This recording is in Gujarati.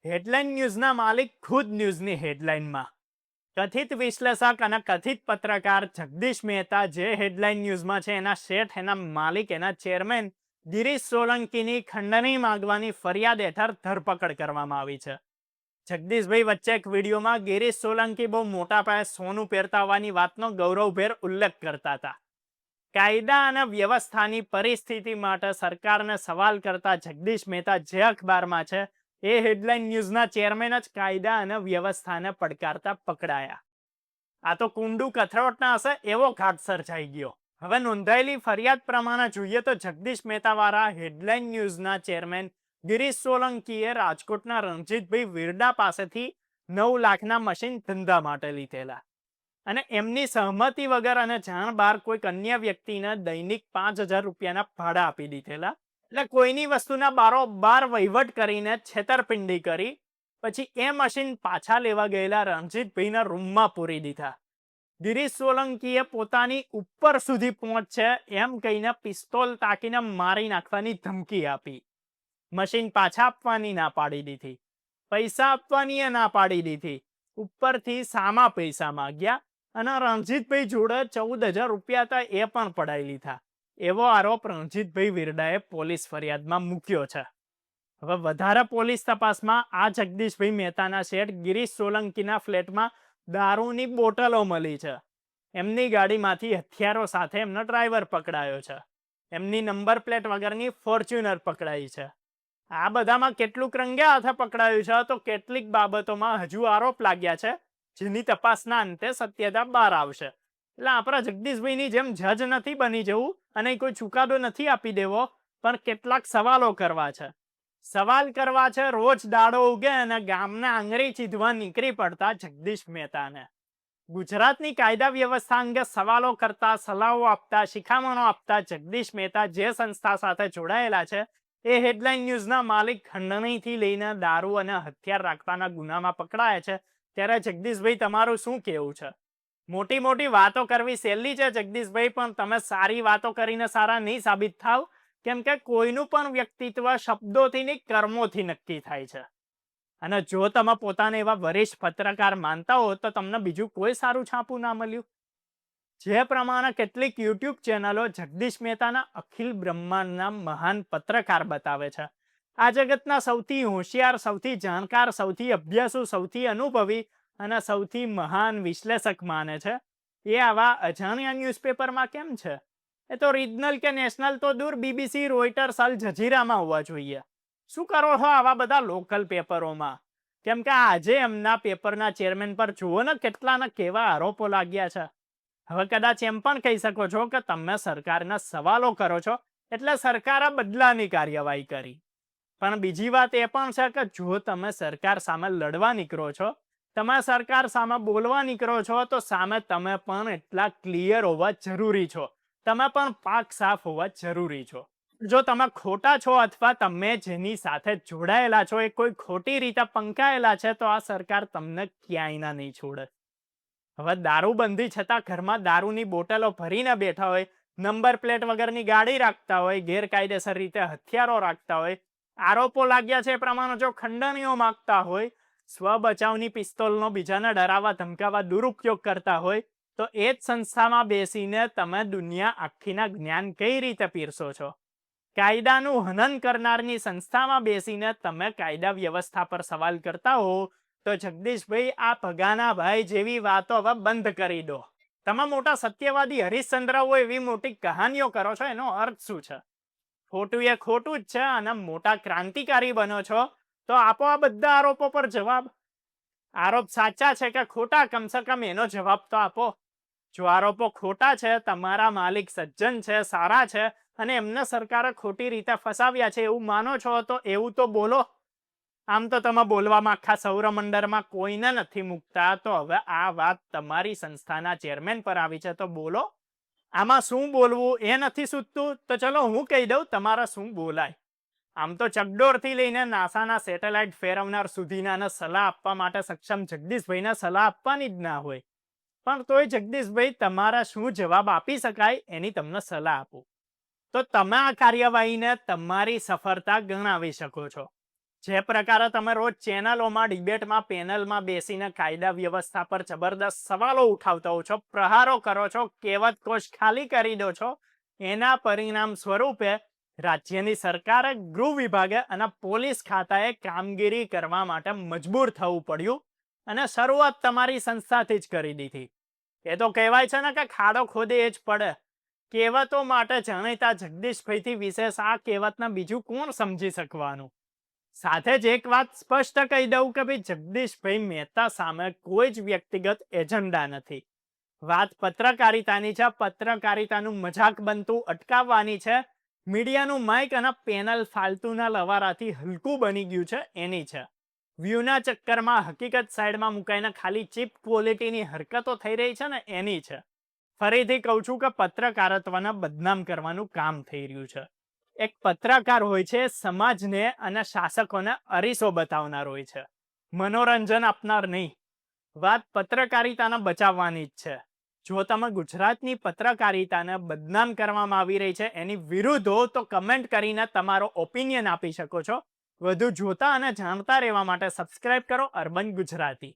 હેડલાઇન ન્યૂઝના માલિક ખુદ ન્યૂઝની હેડલાઇનમાં. કથિત વિશ્લેષક અને કથિત પત્રકાર જગદીશ મહેતા જે હેડલાઇન ન્યૂઝમાં છે એના શેઠ, એના માલિક, એના ચેરમેન ગિરીશ સોલંકીની ખંડણી માંગવાની ફરિયાદ હેઠળ ધરપકડ કરવામાં આવી છે. જગદીશભાઈ વચ્ચે એક વિડીયોમાં ગિરીશ સોલંકી બહુ મોટા પાયે સોનું પહેરતા હોવાની વાતનો ગૌરવભેર ઉલ્લેખ કરતા હતા. કાયદા અને વ્યવસ્થાની પરિસ્થિતિ માટે સરકારને સવાલ કરતા જગદીશ મહેતા જે અખબારમાં છે એ હેડલાઇન ન્યૂઝના ચેરમેન જ કાયદા અને વ્યવસ્થાને પડકારતા પકડાયા. આ તો કુંડુ કથરોટના હશે એવો ઘાટ સર્જાઈ ગયો. હવે નોંધાયેલી ફરિયાદ પ્રમાણે જોઈએ તો જગદીશ મહેતાવાળા હેડલાઇન ન્યૂઝના ચેરમેન ગિરીશ સોલંકીએ રાજકોટના રણજીતભાઈ વિરડા પાસેથી 9 લાખના મશીન ધંધા માટે લીધેલા અને એમની સહમતિ વગર અને જાણ બહાર કોઈક અન્ય વ્યક્તિને દૈનિક 5,000 રૂપિયાના ભાડા આપી દીધેલા. એટલે કોઈની વસ્તુના બારોબાર વહીવટ કરીને છેતરપિંડી કરી પછી એ મશીન પાછા લેવા ગયેલા રણજીતભાઈના રૂમમાં પૂરી દીધા. ગિરીશ સોલંકીએ પોતાની ઉપર સુધી પહોંચશે એમ કહીને પિસ્તોલ તાકીને મારી નાખવાની ધમકી આપી. મશીન પાછા આપવાની ના પાડી દીધી, પૈસા આપવાની એ ના પાડી દીધી, ઉપરથી સામા પૈસા માંગ્યા અને રણજીતભાઈ જોડે 14,000 રૂપિયા હતા એ પણ પડાવી લીધા. એવો આરોપ રણજીતભાઈ વિરડાએ પોલીસ ફરિયાદમાં મૂક્યો છે. હવે વધારે પોલીસ તપાસમાં આ જગદીશભાઈ મહેતાના શેઠ ગિરીશ સોલંકીના ફ્લેટમાં દારૂની બોટલો મળી છે. એમની ગાડીમાંથી હથિયારો સાથે એમનો ડ્રાઈવર પકડાયો છે. એમની નંબર પ્લેટ વગરની ફોર્ચ્યુનર પકડાઈ છે. આ બધામાં કેટલુંક રંગે હાથે પકડાયું છે તો કેટલીક બાબતોમાં હજુ આરોપ લાગ્યા છે જેની તપાસના અંતે સત્યતા બહાર આવશે. એટલે આપણા જગદીશભાઈની જેમ જજ નથી બની જવું અને કોઈ ચુકાદો નથી આપી દેવો, પણ કેટલાક સવાલો કરવા છે. સવાલ કરવા છે રોજ દાડો ઉગે અને ગામના આંગળી ચીધવા નીકળી પડતા જગદીશ મહેતાને. ગુજરાતની કાયદા વ્યવસ્થા અંગે સવાલો કરતા, સલાહો આપતા, શિખામણો આપતા જગદીશ મહેતા જે સંસ્થા સાથે જોડાયેલા છે એ હેડલાઇન ન્યૂઝના માલિક ખંડણીથી લઈને દારૂ અને હથિયાર રાખવાના ગુનામાં પકડાયા છે. ત્યારે જગદીશભાઈ તમારું શું કહેવું છે? મોટી મોટી વાતો કરવી સહેલી છે જગદીશભાઈ, પણ તમે સારી વાતો કરીને સારા નહીં સાબિત થાવ, કેમ કે કોઈનું પણ વ્યક્તિત્વ શબ્દોથી નહીં કર્મોથી નક્કી થાય છે. અને જો તમે પોતાને એવા વરિષ્ઠ પત્રકાર માનતા હો તો તમને બીજું કોઈ સારું છાપું ના મળ્યું. જે પ્રમાણે કેટલીક યુટ્યુબ ચેનલો જગદીશ મહેતાના અખિલ બ્રહ્માંડના મહાન પત્રકાર બતાવે છે, આ જગતના સૌથી હોશિયાર, સૌથી જાણકાર, સૌથી અભ્યાસુ, સૌથી અનુભવી અને સૌથી મહાન વિશ્લેષક માને છે, એ આવા અજાણ્યા ન્યૂઝપેપરમાં કેમ છે? એ તો રિજનલ કે નેશનલ તો દૂર BBC, રોયટર્સ, અલ જઝીરામાં હોવા જોઈએ. શું કરો છો આવા બધા લોકલ પેપરોમાં? કેમ કે આજે એમના પેપરના ચેરમેન પર જુઓ ને કેટલાના કેવા આરોપો લાગ્યા છે. હવે કદાચ એમ પણ કહી શકો છો કે તમે સરકારના સવાલો કરો છો એટલે સરકારે બદલાની કાર્યવાહી કરી. પણ બીજી વાત એ પણ છે કે જો તમે સરકાર સામે લડવા નીકળો છો, તમે સરકાર સામે બોલવા નીકળો છો તો સામે તમે પણ એટલા ક્લિયર હોવા જરૂરી છો. તમે પણ પાક સાફ હોવા જરૂરી છો. જો તમે ખોટા છો અથવા તમે જેની સાથે જોડાયેલા છો એ કોઈ ખોટી રીતે પંકાયેલા છે તો આ સરકાર તમને ક્યાંય નહીં છોડે. હવે દારૂબંધી છતાં ઘરમાં દારૂની બોટલો ભરીને બેઠા હોય, નંબર પ્લેટ વગરની ગાડી રાખતા હોય, ગેરકાયદેસર રીતે હથિયારો રાખતા હોય, આરોપો લાગ્યા છે એ પ્રમાણે જો ખંડણીઓ માંગતા હોય, સ્વ બચાવની પિસ્તોલનો બીજાને ડરાવવા ધમકાવવા દુરુપયોગ કરતા હોય, તો એ જ સંસ્થામાં બેસીને તમે દુનિયા આખીના જ્ઞાન કઈ રીતે પીરસો છો? કાયદાનું હનન કરનારની સંસ્થામાં બેસીને તમે કાયદા વ્યવસ્થા પર સવાલ કરતા હો તો જગદીશભાઈ આ ભગાના ભાઈ જેવી વાતો હવે બંધ કરી દો. તમે મોટા સત્યવાદી હરિશ્ચંદ્ર હોય એવી મોટી કહાનીઓ કરો છો, એનો અર્થ શું છે? ખોટું એ ખોટું જ છે અને મોટા ક્રાંતિકારી બનો છો તો આપો આ બધા આરોપો પર જવાબ. આરોપ સાચા છે કે ખોટા, કમસે કમ એનો જવાબ તો આપો. જો આરોપો ખોટા છે, તમારા માલિક સજ્જન છે, સારા છે અને એમને સરકારે ખોટી રીતે ફસાવ્યા છે એવું માનો છો તો એવું તો બોલો. આમ તો તમે બોલવામાં આખા સૌરમંડળમાં કોઈને નથી મૂકતા, તો હવે આ વાત તમારી સંસ્થાના ચેરમેન પર આવી છે તો બોલો. આમાં શું બોલવું એ નથી સૂચતું તો ચલો હું કહી દઉં તમારે શું બોલાય. આમ તો ચકડોરથી લઈને નાસાના સેટેલાઇટ ફેરવનાર સુધીનાને સલાહ આપવા માટે સક્ષમ જગદીશભાઈને સલાહ આપવાની જ ના હોય, પણ તોય જગદીશભાઈ તમારા શું જવાબ આપી શકાય એની તમને સલાહ આપું તો તમે આ કાર્યવાહીને તમારી સફળતા ગણાવી શકો છો. જે પ્રકારે તમે રોજ ચેનલોમાં ડિબેટમાં પેનલમાં બેસીને કાયદા વ્યવસ્થા પર જબરદસ્ત સવાલો ઉઠાવતા હો છો, પ્રહારો કરો છો, કહેવત કોશ ખાલી કરી દો છો, એના પરિણામ સ્વરૂપે રાજ્યની સરકારે, ગૃહ વિભાગે અને પોલીસ ખાતાએ કામગીરી કરવા માટે મજબૂર થવું પડ્યું અને શરૂઆત તમારી સંસ્થાથી જ કરી દીધી. એ તો કહેવાય છે ને કે ખાડો ખોદે એ જ પડે. કહેવતો માટે જાણીતા જગદીશભાઈથી વિશેષ આ કહેવતને બીજું કોણ સમજી શકવાનું? સાથે જ એક વાત સ્પષ્ટ કહી દઉં કે ભાઈ જગદીશભાઈ મહેતા સામે કોઈ જ વ્યક્તિગત એજન્ડા નથી. વાત પત્રકારિતાની છે, પત્રકારિતાનું મજાક બનતું અટકાવવાની છે, મીડિયાનું માઇક અને પેનલ ફાલતુના લવારાથી હલકું બની ગયું છે એની છે. વ્યૂના ચક્કરમાં હકીકત સાઈડમાં મુકાઈને ખાલી ચીપ ક્વોલિટીની હરકતો થઈ રહી છે ને એની છે. ફરીથી કહું છું કે પત્રકારત્વને બદનામ કરવાનું કામ થઈ રહ્યું છે. એક પત્રકાર હોય છે સમાજને અને શાસકોને અરીસો બતાવનાર હોય છે, મનોરંજન આપનાર નહીં. વાત પત્રકારિતાને બચાવવાની જ છે. જો તમે ગુજરાતની પત્રકારિતાને બદનામ કરવામાં આવી રહી છે એની વિરુદ્ધ હો તો કમેન્ટ કરીને તમારો ઓપિનિયન આપી શકો છો. વધુ જોતા અને જાણતા રહેવા માટે સબસ્ક્રાઇબ કરો અર્બન ગુજરાતી.